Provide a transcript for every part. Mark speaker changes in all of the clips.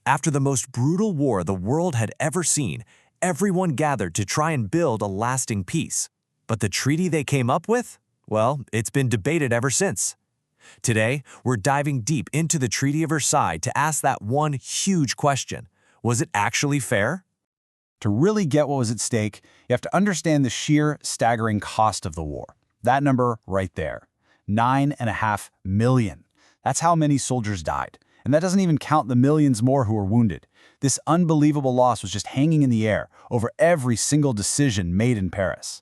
Speaker 1: After the most brutal war the world had ever seen, everyone gathered to try and build a lasting peace. But the treaty they came up with? Well, it's been debated ever since. Today, we're diving deep into the Treaty of Versailles to ask that one huge question. Was it actually fair?
Speaker 2: To really get what was at stake, you have to understand the sheer, staggering cost of the war. That number right there, 9.5 million. That's how many soldiers died. And that doesn't even count the millions more who were wounded. This unbelievable loss was just hanging in the air over every single decision made in Paris.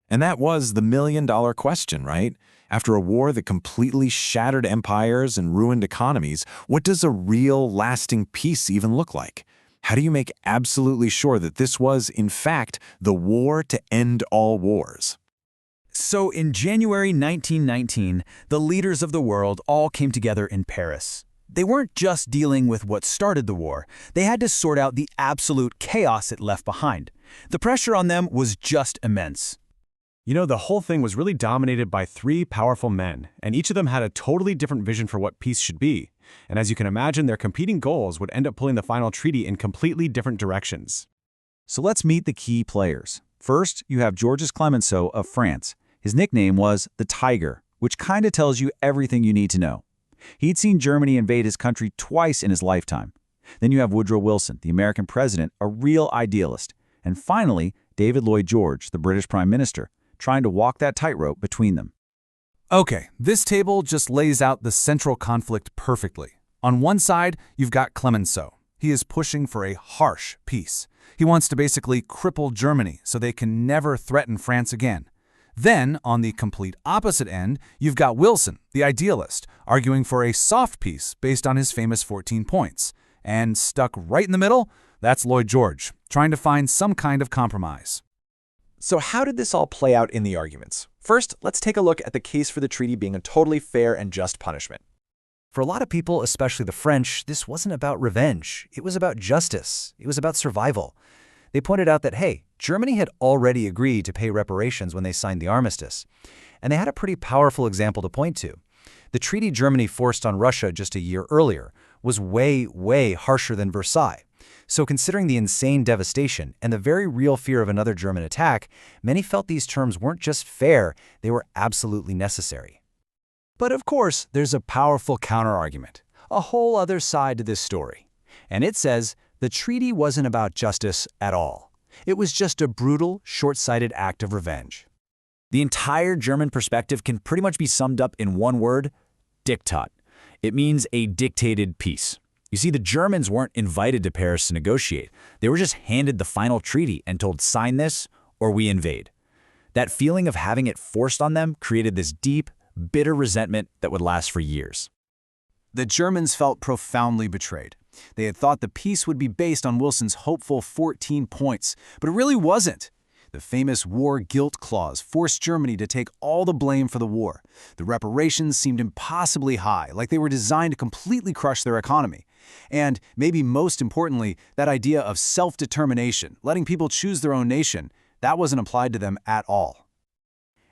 Speaker 3: And that was the million-dollar question, right? After a war that completely shattered empires and ruined economies, what does a real, lasting peace even look like? How do you make absolutely sure that this was, in fact, the war to end all wars?
Speaker 4: So in January 1919, the leaders of the world all came together in Paris. They weren't just dealing with what started the war. They had to sort out the absolute chaos it left behind. The pressure on them was just immense.
Speaker 5: You know, the whole thing was really dominated by three powerful men, and each of them had a totally different vision for what peace should be. And as you can imagine, their competing goals would end up pulling the final treaty in completely different directions.
Speaker 6: So let's meet the key players. First, you have Georges Clemenceau of France. His nickname was the Tiger, which kind of tells you everything you need to know. He'd seen Germany invade his country twice in his lifetime. Then you have Woodrow Wilson, the American president, a real idealist. And finally, David Lloyd George, the British Prime Minister, trying to walk that tightrope between them.
Speaker 7: Okay, this table just lays out the central conflict perfectly. On one side, you've got Clemenceau. He is pushing for a harsh peace. He wants to basically cripple Germany so they can never threaten France again. Then, on the complete opposite end, you've got Wilson, the idealist, arguing for a soft peace based on his famous 14 points. And stuck right in the middle, that's Lloyd George, trying to find some kind of compromise.
Speaker 1: So how did this all play out in the arguments? First, let's take a look at the case for the treaty being a totally fair and just punishment. For a lot of people, especially the French, this wasn't about revenge. It was about justice. It was about survival. They pointed out that, hey, Germany had already agreed to pay reparations when they signed the armistice. And they had a pretty powerful example to point to. The treaty Germany forced on Russia just a year earlier was way, way harsher than Versailles. So considering the insane devastation and the very real fear of another German attack, many felt these terms weren't just fair, they were absolutely necessary. But of course, there's a powerful counterargument, a whole other side to this story. And it says the treaty wasn't about justice at all. It was just a brutal, short-sighted act of revenge.
Speaker 6: The entire German perspective can pretty much be summed up in one word: Diktat. It means a dictated peace. You see, the Germans weren't invited to Paris to negotiate. They were just handed the final treaty and told, sign this or we invade. That feeling of having it forced on them created this deep, bitter resentment that would last for years.
Speaker 4: The Germans felt profoundly betrayed. They had thought the peace would be based on Wilson's hopeful 14 points, but it really wasn't. The famous war guilt clause forced Germany to take all the blame for the war. The reparations seemed impossibly high, like they were designed to completely crush their economy. And, maybe most importantly, that idea of self-determination, letting people choose their own nation, that wasn't applied to them at all.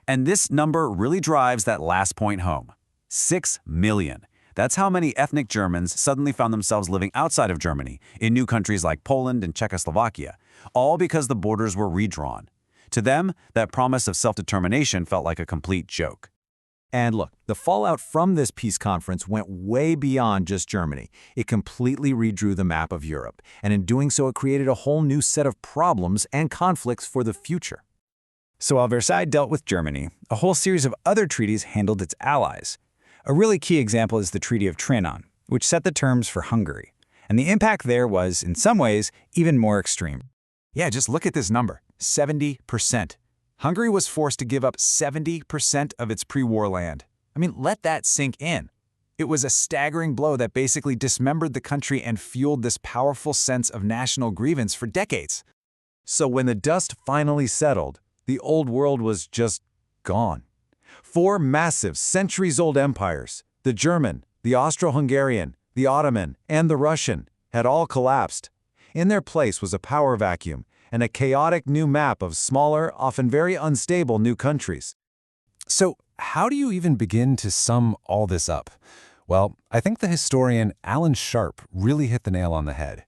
Speaker 6: And this number really drives that last point home. 6 million. That's how many ethnic Germans suddenly found themselves living outside of Germany, in new countries like Poland and Czechoslovakia, all because the borders were redrawn. To them, that promise of self-determination felt like a complete joke.
Speaker 1: And look, the fallout from this peace conference went way beyond just Germany. It completely redrew the map of Europe, and in doing so, it created a whole new set of problems and conflicts for the future.
Speaker 6: So while Versailles dealt with Germany, a whole series of other treaties handled its allies. A really key example is the Treaty of Trianon, which set the terms for Hungary. And the impact there was, in some ways, even more extreme.
Speaker 7: Yeah, just look at this number, 70%. Hungary was forced to give up 70% of its pre-war land. I mean, let that sink in. It was a staggering blow that basically dismembered the country and fueled this powerful sense of national grievance for decades.
Speaker 1: So when the dust finally settled, the old world was just gone. 4 massive, centuries-old empires, the German, the Austro-Hungarian, the Ottoman, and the Russian, had all collapsed. In their place was a power vacuum and a chaotic new map of smaller, often very unstable new countries.
Speaker 5: So how do you even begin to sum all this up?
Speaker 7: Well, I think the historian Alan Sharp really hit the nail on the head.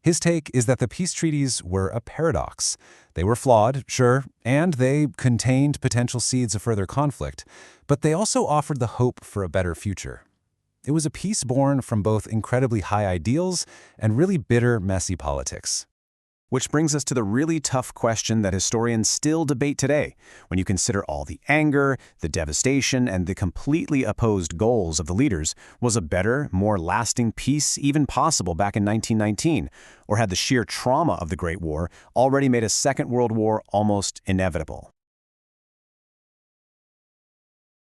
Speaker 7: His take is that the peace treaties were a paradox. They were flawed, sure, and they contained potential seeds of further conflict, but they also offered the hope for a better future. It was a peace born from both incredibly high ideals and really bitter, messy politics.
Speaker 4: Which brings us to the really tough question that historians still debate today. When you consider all the anger, the devastation, and the completely opposed goals of the leaders, was a better, more lasting peace even possible back in 1919? Or had the sheer trauma of the Great War already made a Second World War almost inevitable?